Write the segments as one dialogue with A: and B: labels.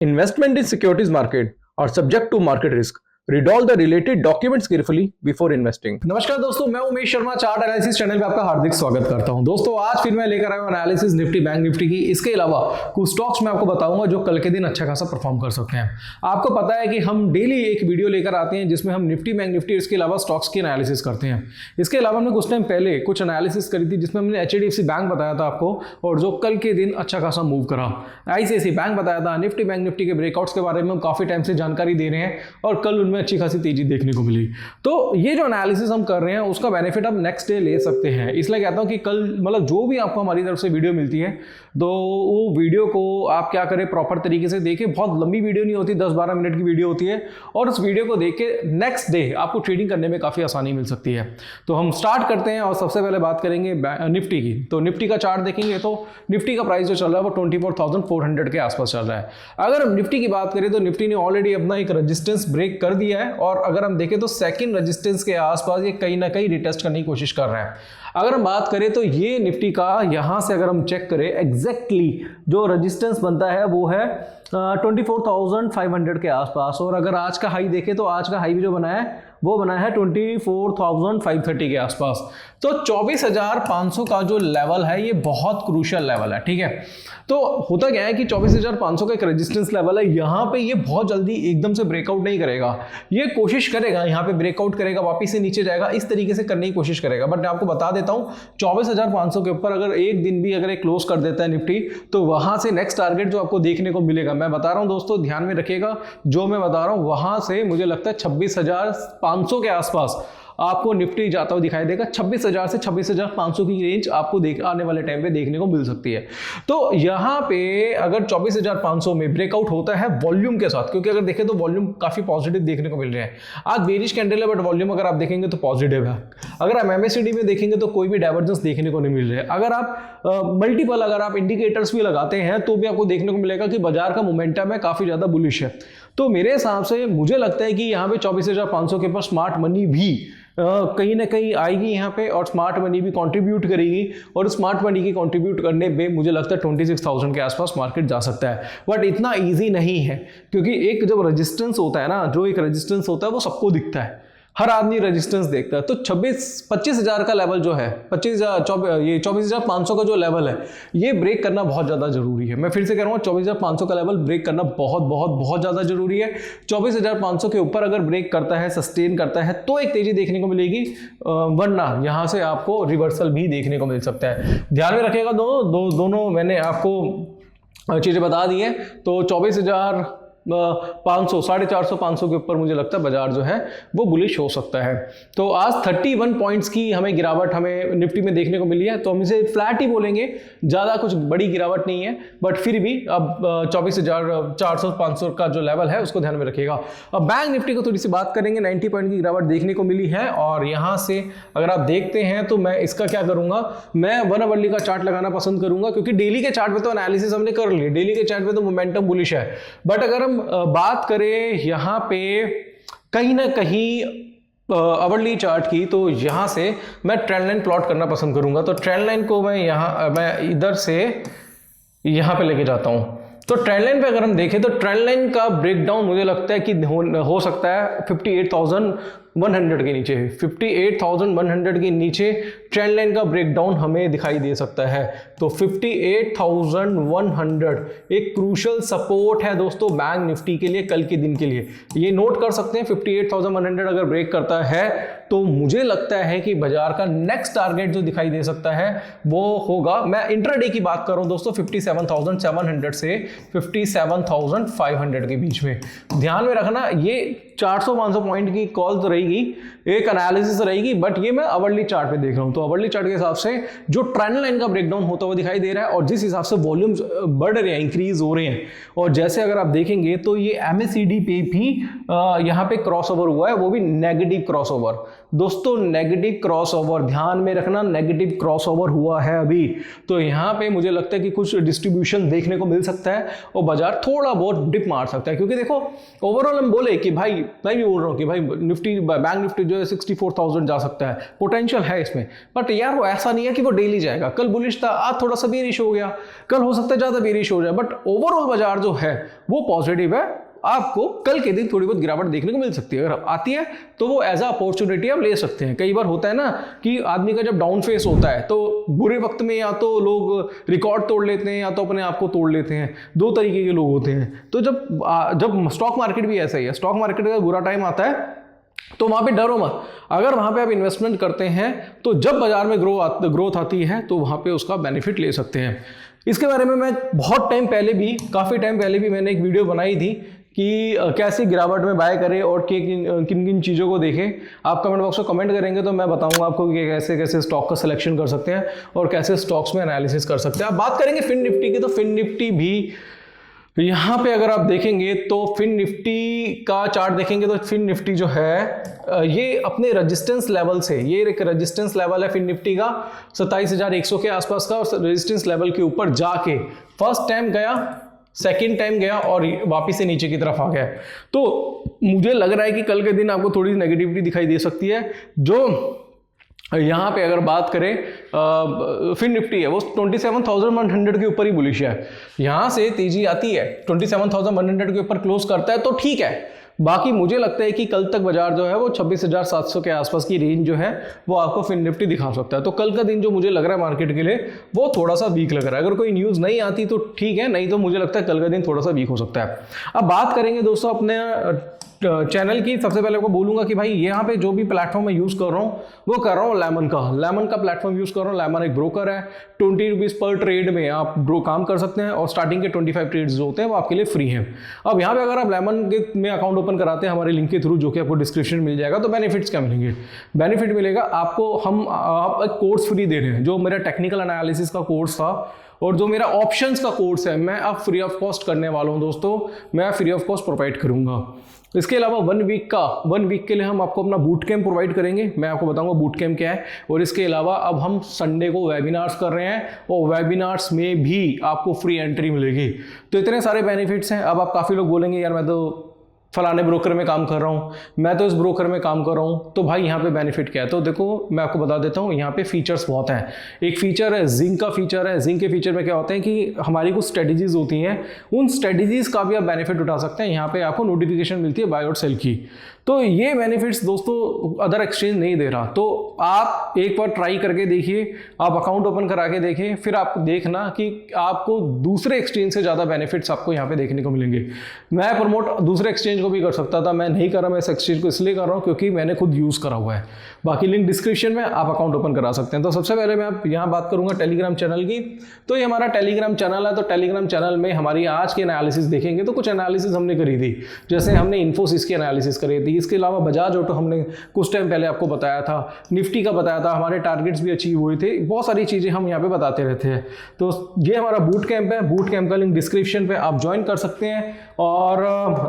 A: Investment in securities market are subject to market risk. Read all the related documents carefully before investing.
B: नमस्कार दोस्तों, मैं Umesh Sharma chart analysis channel पे आपका हार्दिक स्वागत करता हूं। दोस्तों आज फिर मैं लेकर आया हूं एनालिसिस निफ्टी बैंक निफ्टी की। इसके अलावा कुछ स्टॉक्स मैं आपको बताऊंगा जो कल के दिन अच्छा खासा परफॉर्म कर सकते हैं। आपको पता है कि हम डेली एक वीडियो लेकर आते हैं जिसमें हम निफ्टी बैंक निफ्टी इसके अलावा स्टॉक्स की एनालिसिस करते हैं। इसके अलावा हमने कुछ टाइम पहले कुछ एनालिसिस करी थी जिसमें हमने HDFC बैंक बताया था आपको, और जो कल के दिन अच्छा खासा मूव करा। ICICI बैंक बताया था, निफ्टी बैंक निफ्टी के ब्रेकआउट्स के बारे में हम काफी टाइम से जानकारी दे रहे हैं और कल उनमें अच्छी खासी तेजी देखने को मिली। तो ये जो एनालिसिस हम कर रहे हैं उसका बेनिफिट आप नेक्स्ट डे ले सकते हैं। इसलिए कहता हूं कि कल मतलब जो भी आपको हमारी तरफ से वीडियो मिलती है तो वो वीडियो को आप क्या करें, प्रॉपर तरीके से देखें। बहुत लंबी वीडियो नहीं होती, 10-12 मिनट की वीडियो होती है, और उस वीडियो को देख के नेक्स्ट डे आपको ट्रेडिंग करने में काफ़ी आसानी मिल सकती है। तो हम स्टार्ट करते हैं और सबसे पहले बात करेंगे निफ्टी की। तो निफ्टी का चार्ट देखेंगे तो निफ्टी का प्राइस जो चल रहा है वो 24,400 के आसपास चल रहा है। अगर हम निफ्टी की बात करें तो निफ्टी ने ऑलरेडी अपना एक रेजिस्टेंस ब्रेक कर दिया है, और अगर हम देखें तो सेकंड रेजिस्टेंस के आसपास ये कहीं ना कहीं रिटेस्ट करने की कोशिश कर रहा है। अगर हम बात करें तो ये निफ्टी का यहां से अगर हम चेक करें एग्जैक्टली जो रेजिस्टेंस बनता है वो है 24,500 के आसपास, और अगर आज का हाई देखें तो आज का हाई भी जो बना है वो बना है 24,530 के आसपास। तो 24,500 का जो लेवल है ये बहुत क्रूशियल लेवल है, ठीक है। तो होता क्या है कि 24,500 का एक रेजिस्टेंस लेवल है, यहाँ पे ये बहुत जल्दी एकदम से ब्रेकआउट नहीं करेगा। ये कोशिश करेगा, यहाँ पे ब्रेकआउट करेगा, वापस से नीचे जाएगा, इस तरीके से करने की कोशिश करेगा। बट मैं आपको बता देता हूँ 24,500 के ऊपर अगर एक दिन भी अगर क्लोज कर देता है निफ्टी, तो वहां से नेक्स्ट टारगेट जो आपको देखने को मिलेगा, मैं बता रहा हूं दोस्तों, ध्यान में रखिएगा जो मैं बता रहा हूं, वहां से मुझे लगता है 26,500 के आसपास आपको निफ्टी जाता हुआ दिखाई देगा। 26,000 से 26,500 की रेंज आपको आने वाले टाइम पे देखने को मिल सकती है। तो यहाँ पे अगर 24,500 में ब्रेकआउट होता है वॉल्यूम के साथ, क्योंकि अगर देखें तो वॉल्यूम काफी पॉजिटिव देखने को मिल रहे हैं। आज बेरिश कैंडल है बट वॉल्यूम अगर आप देखेंगे तो पॉजिटिव है। अगर आप MACD में देखेंगे तो कोई भी डाइवर्जेंस देखने को नहीं मिल रहा है। अगर आप मल्टीपल अगर आप इंडिकेटर्स भी लगाते हैं तो भी आपको देखने को मिलेगा कि बाजार का मोमेंटम है काफी ज्यादा बुलिश है। तो मेरे हिसाब से मुझे लगता है कि यहाँ पे 24,500 के ऊपर स्मार्ट मनी भी कहीं ना कहीं आएगी यहाँ पे, और स्मार्ट मनी भी कंट्रीब्यूट करेगी, और स्मार्ट मनी की कंट्रीब्यूट करने पे मुझे लगता है 26,000 के आसपास मार्केट जा सकता है। बट इतना इजी नहीं है, क्योंकि एक जब रेजिस्टेंस होता है ना, जो एक रेजिस्टेंस होता है वो सबको दिखता है, हर आदमी रेजिस्टेंस देखता है। तो 25,000 का लेवल जो है, 24,500 का जो लेवल है ये ब्रेक करना बहुत ज़्यादा जरूरी है। मैं फिर से कह रहा हूँ 24,500 का लेवल ब्रेक करना बहुत बहुत बहुत ज़्यादा जरूरी है। 24,500 के ऊपर अगर ब्रेक करता है, सस्टेन करता है, तो एक तेजी देखने को मिलेगी, वरना यहाँ से आपको रिवर्सल भी देखने को मिल सकता है। ध्यान में रखिएगा दोनों मैंने आपको चीज़ें बता दी हैं। तो 24,500, 450-500 के ऊपर मुझे लगता है बाजार जो है वो बुलिश हो सकता है। तो आज 31 पॉइंट्स की हमें गिरावट हमें निफ्टी में देखने को मिली है, तो हम इसे फ्लैट ही बोलेंगे, ज़्यादा कुछ बड़ी गिरावट नहीं है। बट फिर भी अब 24,400-500 का जो लेवल है उसको ध्यान में रखिएगा। अब बैंक निफ्टी को थोड़ी सी बात करेंगे। 90 पॉइंट की गिरावट देखने को मिली है, और यहाँ से अगर आप देखते हैं तो मैं इसका क्या करूँगा, मैं 1 आवरली का चार्ट लगाना पसंद करूँगा, क्योंकि डेली के चार्ट पे तो एनालिसिस हमने कर ली, डेली के चार्ट पे तो मोमेंटम बुलिश है। बट अगर बात करें यहाँ पे कहीं ना कहीं आवरली चार्ट की, तो यहाँ से मैं ट्रेंड लाइन प्लॉट करना पसंद करूंगा। तो ट्रेंड लाइन को मैं इधर से यहाँ पे लेके जाता हूँ। तो ट्रेंड लाइन पे अगर हम देखें तो ट्रेंड लाइन का ब्रेकडाउन मुझे लगता है कि हो सकता है 58,100 के नीचे, 58,100 के नीचे ट्रेंड लाइन का ब्रेकडाउन हमें दिखाई दे सकता है। तो 58,100 एक क्रूशियल सपोर्ट है दोस्तों बैंक निफ्टी के लिए, कल के दिन के लिए। ये नोट कर सकते हैं, 58,100 अगर ब्रेक करता है तो मुझे लगता है कि बाजार का नेक्स्ट टारगेट जो दिखाई दे सकता है वो होगा, मैं इंट्राडे की बात कर रहा हूं दोस्तों, 57,700 से 57,500 के बीच में। ध्यान में रखना, ये 400-500 पॉइंट की कॉल तो रहेगी, एक एनालिसिस रहेगी, बट ये मैं आवरली चार्ट पे देख रहा हूं। तो आवरली चार्ट के हिसाब से जो ट्रेंड लाइन का ब्रेकडाउन होता हुआ दिखाई दे रहा है, और जिस हिसाब से वॉल्यूम्स बढ़ रहे हैं, इंक्रीज हो रहे हैं, और जैसे अगर आप देखेंगे तो ये MACD पे भी यहाँ पे क्रॉसओवर हुआ है, वो भी नेगेटिव क्रॉसओवर। दोस्तों नेगेटिव क्रॉसओवर, ध्यान में रखना, नेगेटिव क्रॉसओवर हुआ है अभी, तो यहाँ पे मुझे लगता है कि कुछ डिस्ट्रीब्यूशन देखने को मिल सकता है और बाजार थोड़ा बहुत डिप मार सकता है। क्योंकि देखो ओवरऑल हम बोले कि भाई, मैं भी बोल रहा हूँ कि भाई निफ्टी, बैंक निफ्टी जो है 64,000 जा सकता है, पोटेंशियल है इसमें, बट यार वो ऐसा नहीं है कि वो डेली जाएगा। कल बुलिश था, आज थोड़ा सा बेरिश हो गया, कल हो सकता है ज्यादा बेरिश हो जाए, बट ओवरऑल बाजार जो है वो पॉजिटिव है। आपको कल के दिन थोड़ी बहुत गिरावट देखने को मिल सकती है, अगर आती है तो वो एज अ अपॉर्चुनिटी आप ले सकते हैं। कई बार होता है ना कि आदमी का जब डाउन फेस होता है तो बुरे वक्त में या तो लोग रिकॉर्ड तोड़ लेते हैं या तो अपने आप को तोड़ लेते हैं, दो तरीके के लोग होते हैं। तो जब स्टॉक मार्केट भी ऐसा ही है, स्टॉक मार्केट का बुरा टाइम आता है तो वहां पे डरो मत, अगर वहां पे आप इन्वेस्टमेंट करते हैं तो जब बाजार में ग्रोथ आती है तो वहां पे उसका बेनिफिट ले सकते हैं। इसके बारे में मैं बहुत टाइम पहले भी, काफ़ी टाइम पहले भी मैंने एक वीडियो बनाई थी कि कैसे गिरावट में बाय करें और किन किन चीज़ों को देखें। आप कमेंट बॉक्स में कमेंट करेंगे तो मैं बताऊंगा आपको कि कैसे कैसे स्टॉक का सिलेक्शन कर सकते हैं और कैसे स्टॉक्स में एनालिसिस कर सकते हैं। अब बात करेंगे फिन निफ्टी की, तो फिन निफ्टी भी यहाँ पे अगर आप देखेंगे तो फिन निफ्टी का चार्ट देखेंगे तो फिन निफ्टी जो है ये अपने रेजिस्टेंस लेवल से, ये एक रेजिस्टेंस लेवल है फिन निफ्टी का 27,100 के आसपास का, और रेजिस्टेंस लेवल के ऊपर जाके फर्स्ट टाइम गया, सेकेंड टाइम गया और वापिस से नीचे की तरफ आ गया। तो मुझे लग रहा है कि कल के दिन आपको थोड़ी नेगेटिविटी दिखाई दे सकती है। जो यहाँ पे अगर बात करें फिन निफ्टी है वो 27,100 के ऊपर ही बुलिश है, यहाँ से तेजी आती है 27,100 के ऊपर क्लोज करता है तो ठीक है। बाकी मुझे लगता है कि कल तक बाजार जो है वो 26,700 के आसपास की रेंज जो है वो आपको फिन निफ्टी दिखा सकता है। तो कल का दिन जो मुझे लग रहा है मार्केट के लिए वो थोड़ा सा वीक लग रहा है। अगर कोई न्यूज़ नहीं आती तो ठीक है, नहीं तो मुझे लगता है कल का दिन थोड़ा सा वीक हो सकता है। अब बात करेंगे दोस्तों अपने चैनल की। सबसे पहले आपको बोलूंगा कि भाई यहाँ पे जो भी प्लेटफॉर्म मैं यूज़ कर रहा हूँ वो कर रहा हूँ लेमन का प्लेटफॉर्म यूज़ कर रहा हूँ। लेमन एक ब्रोकर है, 20 रुपीज़ पर ट्रेड में आप काम कर सकते हैं और स्टार्टिंग के 25 ट्रेड्स जो होते हैं वो आपके लिए फ्री हैं। अब यहाँ पे अगर आप लेमन में अकाउंट ओपन कराते हैं हमारे लिंक के थ्रू, जो कि आपको डिस्क्रिप्शन मिल जाएगा, तो बेनिफिट्स क्या मिलेंगे? बेनिफिट मिलेगा आपको, आप एक कोर्स फ्री दे रहे हैं, जो मेरा टेक्निकल एनालिसिस का कोर्स था और जो मेरा ऑप्शंस का कोर्स है, मैं अब फ्री ऑफ कॉस्ट करने वाला हूं दोस्तों, मैं फ्री ऑफ कॉस्ट प्रोवाइड करूंगा। इसके अलावा 1 वीक के लिए हम आपको अपना बूट कैंप प्रोवाइड करेंगे, मैं आपको बताऊंगा बूट कैंप क्या है। और इसके अलावा अब हम संडे को वेबिनार्स कर रहे हैं और वेबिनार्स में भी आपको फ्री एंट्री मिलेगी। तो इतने सारे बेनिफिट्स हैं। अब आप काफ़ी लोग बोलेंगे यार मैं तो फलाने ब्रोकर में काम कर रहा हूँ, मैं तो इस ब्रोकर में काम कर रहा हूँ, तो भाई यहाँ पे बेनिफिट क्या है? तो देखो मैं आपको बता देता हूँ, यहाँ पे फीचर्स बहुत हैं। एक फीचर है जिंक का फीचर है। जिंक के फीचर में क्या होता है कि हमारी कुछ स्ट्रेटजीज होती हैं, उन स्ट्रेटजीज का भी आप बेनिफिट उठा सकते हैं। यहाँ पे आपको नोटिफिकेशन मिलती है बाय और सेल की। तो ये बेनिफिट्स दोस्तों अदर एक्सचेंज नहीं दे रहा। तो आप एक बार ट्राई करके देखिए, आप अकाउंट ओपन करा के देखिए, फिर आप देखना कि आपको दूसरे एक्सचेंज से ज़्यादा बेनिफिट्स आपको यहाँ पे देखने को मिलेंगे। मैं प्रमोट दूसरे एक्सचेंज को भी कर सकता था, मैं नहीं कर रहा। मैं इस एक्सचेंज को इसलिए कर रहा हूँ क्योंकि मैंने खुद यूज़ करा हुआ है। बाकी लिंक डिस्क्रिप्शन में, आप अकाउंट ओपन करा सकते हैं। तो सबसे पहले मैं आप यहाँ बात करूँगा टेलीग्राम चैनल की। तो ये हमारा टेलीग्राम चैनल है। तो टेलीग्राम चैनल में हमारी आज की एनालिसिस देखेंगे तो कुछ एनालिसिस हमने करी थी, जैसे हमने इन्फोसिस की एनालिसिस करी थी। इसके अलावा बजाज ऑटो हमने कुछ टाइम पहले आपको बताया था, निफ्टी का बताया था, हमारे टारगेट्स भी अचीव हुए थे। बहुत सारी चीज़ें हम यहाँ पे बताते रहते हैं। तो ये हमारा बूट कैंप है। बूट कैंप का लिंक डिस्क्रिप्शन पे आप ज्वाइन कर सकते हैं। और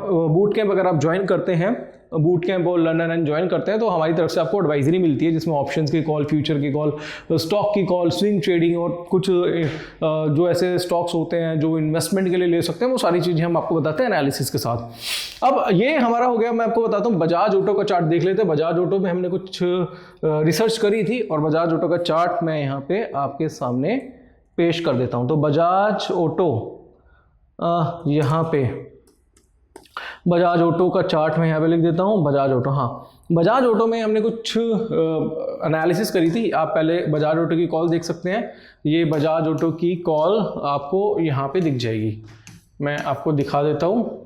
B: बूट कैंप अगर आप ज्वाइन करते हैं, बूट कैंप और लर्नर एंड ज्वाइन करते हैं, तो हमारी तरफ से आपको एडवाइजरी मिलती है, जिसमें ऑप्शंस की कॉल, फ्यूचर की कॉल, स्टॉक की कॉल, स्विंग ट्रेडिंग और कुछ जो ऐसे स्टॉक्स होते हैं जो इन्वेस्टमेंट के लिए ले सकते हैं, वो सारी चीज़ें हम आपको बताते हैं एनालिसिस के साथ। अब ये हमारा हो गया। मैं आपको बताता हूँ बजाज ऑटो का चार्ट देख लेते हैं। बजाज ऑटो में हमने कुछ रिसर्च करी थी और बजाज ऑटो का चार्ट मैं यहाँ पे आपके सामने पेश कर देता हूँ। तो बजाज ऑटो, यहाँ पे बजाज ऑटो का चार्ट मैं यहाँ पे लिख देता हूँ। बजाज ऑटो, हाँ, बजाज ऑटो में हमने कुछ एनालिसिस करी थी। आप पहले बजाज ऑटो की कॉल देख सकते हैं। ये बजाज ऑटो की कॉल आपको यहाँ पे दिख जाएगी, मैं आपको दिखा देता हूँ।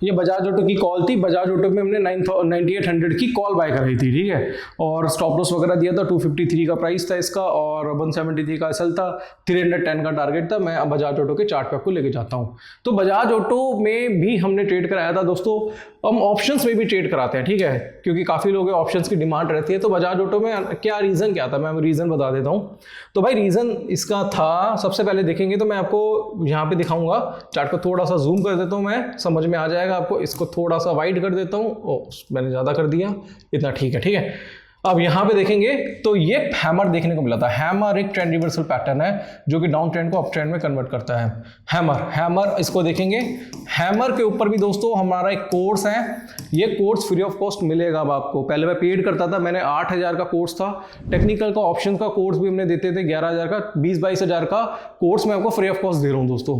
B: ये बजाज ऑटो की कॉल थी। बजाज ऑटो में हमने 9800 की कॉल बाय कराई थी, ठीक है। और स्टॉप लॉस वगैरह दिया था, 253 का प्राइस था इसका और 173 का एसएल था, 310 का टारगेट था। मैं बजाज ऑटो के चार्ट पे आपको लेके जाता हूँ। तो बजाज ऑटो में भी हमने ट्रेड कराया था दोस्तों। हम ऑप्शंस में भी ट्रेड कराते हैं, ठीक है, क्योंकि काफ़ी लोगों के ऑप्शंस की डिमांड रहती है। तो बजाज ऑटो में क्या रीज़न क्या था, मैं रीज़न बता देता हूँ। तो भाई रीज़न इसका था, सबसे पहले देखेंगे तो मैं आपको यहाँ पे दिखाऊंगा, चार्ट को थोड़ा सा जूम कर देता हूँ, मैं समझ में आ जाएगा आपको। इसको थोड़ा सा वाइड कर देता हूँ, मैंने ज़्यादा कर दिया, इतना ठीक है, ठीक है। अब यहाँ पे देखेंगे तो ये हैमर देखने को मिला था। हैमर एक ट्रेंड रिवर्सल पैटर्न है जो कि डाउन ट्रेंड को अप ट्रेंड में कन्वर्ट करता है। हैमर इसको देखेंगे। हैमर के ऊपर भी दोस्तों हमारा एक कोर्स है, ये कोर्स फ्री ऑफ कॉस्ट मिलेगा अब आपको। पहले मैं पेड करता था, मैंने 8,000 का कोर्स था, टेक्निकल का ऑप्शन का कोर्स भी हमने देते थे 11,000 का, 20-22 हज़ार का कोर्स मैं आपको फ्री ऑफ कॉस्ट दे रहा हूँ दोस्तों।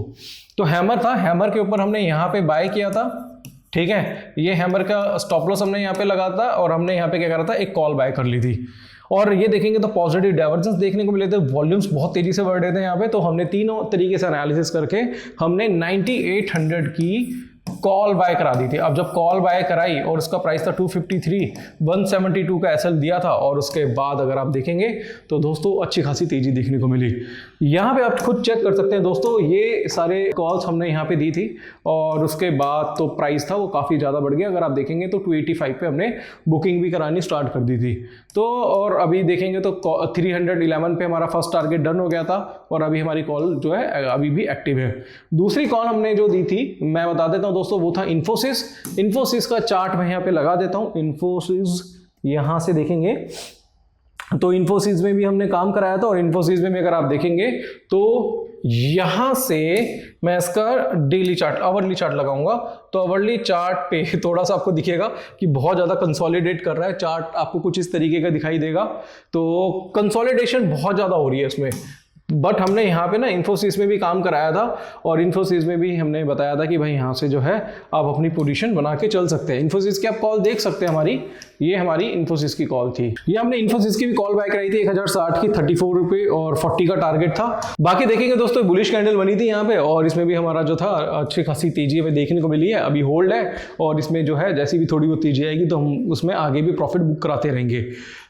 B: तो हैमर था, हैमर के ऊपर हमने यहाँ पे बाय किया था, ठीक है। ये हैमर का स्टॉप लॉस हमने यहाँ पे लगा था और हमने यहाँ पे क्या करा था, एक कॉल बाय कर ली थी। और ये देखेंगे तो पॉजिटिव डाइवर्जेंस देखने को मिले थे, वॉल्यूम्स बहुत तेजी से बढ़ रहे थे यहाँ पे। तो हमने तीनों तरीके से एनालिसिस करके हमने 9800 की कॉल बाय करा दी थी। अब जब कॉल बाय कराई और उसका प्राइस था 253, 172 का एसएल दिया था, और उसके बाद अगर आप देखेंगे तो दोस्तों अच्छी खासी तेजी देखने को मिली। यहाँ पे आप खुद चेक कर सकते हैं दोस्तों, ये सारे कॉल्स हमने यहाँ पे दी थी और उसके बाद तो प्राइस था वो काफ़ी ज़्यादा बढ़ गया। अगर आप देखेंगे तो 285 पे हमने बुकिंग भी करानी स्टार्ट कर दी थी। तो और अभी देखेंगे तो 311 पे हमारा फर्स्ट टारगेट डन हो गया था और अभी हमारी कॉल जो है अभी भी एक्टिव है। दूसरी कॉल हमने जो दी थी मैं बता देता हूँ दोस्तों, वो था इन्फोसिस का चार्ट मैं यहाँ पे लगा देता हूँ। इन्फोसिस यहाँ से देखेंगे तो इन्फोसिस में भी हमने काम कराया था और इन्फोसिस में भी अगर आप देखेंगे तो यहां से मैं इसका डेली चार्ट, आवरली चार्ट लगाऊंगा। तो आवरली चार्ट पे थोड़ा सा आपको दिखेगा कि बहुत ज़्यादा कंसोलिडेट कर रहा है चार्ट, आपको कुछ इस तरीके का दिखाई देगा। तो कंसोलिडेशन बहुत ज़्यादा हो रही है इसमें, बट हमने यहाँ पे ना इन्फोसिस में भी काम कराया था और इन्फोसिस में भी हमने बताया था कि भाई यहाँ से जो है आप अपनी पोजीशन बना के चल सकते हैं। इन्फोसिस की आप कॉल देख सकते हैं हमारी, ये हमारी इन्फोसिस की कॉल थी। ये हमने इन्फोसिस की भी कॉल बाय कराई थी 1060 की, 34 रुपये और 40 का टारगेट था। बाकी देखेंगे दोस्तों बुलिश कैंडल बनी थी यहाँ पे और इसमें भी हमारा जो था अच्छी खासी तेजी हमें देखने को मिली है। अभी होल्ड है और इसमें जो है जैसी भी थोड़ी बहुत तेजी आएगी तो हम उसमें आगे भी प्रॉफिट बुक कराते रहेंगे।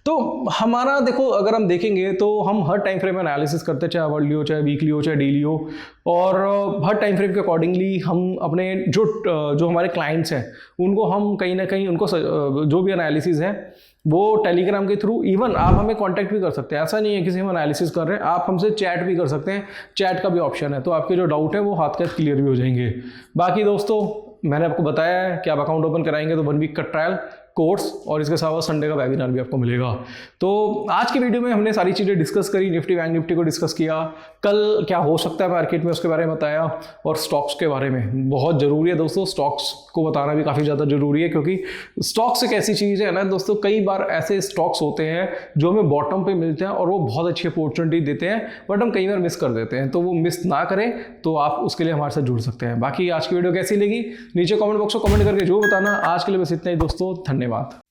B: तो हमारा देखो अगर हम देखेंगे तो हम हर टाइम फ्रेम एनालिसिस करते हैं, चाहे आवरली हो, चाहे वीकली हो, चाहे डेली हो, और हर टाइम फ्रेम के अकॉर्डिंगली हम अपने जो हमारे क्लाइंट्स हैं उनको हम कहीं ना कहीं उनको जो भी एनालिसिस है वो टेलीग्राम के थ्रू, इवन आप हमें कांटेक्ट भी कर सकते हैं। ऐसा नहीं है किसी हम एनालिसिस कर रहे हैं, आप हमसे चैट भी कर सकते हैं, चैट का भी ऑप्शन है। तो आपके जो डाउट है वो हाथ के क्लियर भी हो जाएंगे। बाकी दोस्तों मैंने आपको बताया है कि आप अकाउंट ओपन कराएंगे तो 1 वीक का ट्रायल कोर्स और इसके साथ संडे का वेबिनार भी आपको मिलेगा। तो आज की वीडियो में हमने सारी चीज़ें डिस्कस करी, निफ्टी बैंक निफ्टी को डिस्कस किया, कल क्या हो सकता है मार्केट में उसके बारे में बताया, और स्टॉक्स के बारे में। बहुत ज़रूरी है दोस्तों, स्टॉक्स को बताना भी काफ़ी ज़्यादा ज़रूरी है, क्योंकि स्टॉक्स एक ऐसी चीज़ है ना दोस्तों, कई बार ऐसे स्टॉक्स होते हैं जो हमें बॉटम पे मिलते हैं और वो बहुत अच्छी अपॉर्चुनिटी देते हैं, बट हम कई बार मिस कर देते हैं। तो वो मिस ना करें तो आप उसके लिए हमारे साथ जुड़ सकते हैं। बाकी आज की वीडियो कैसी लगी नीचे कमेंट बॉक्स में कमेंट करके जो बताना। आज के लिए बस इतना ही दोस्तों, धन्यवाद।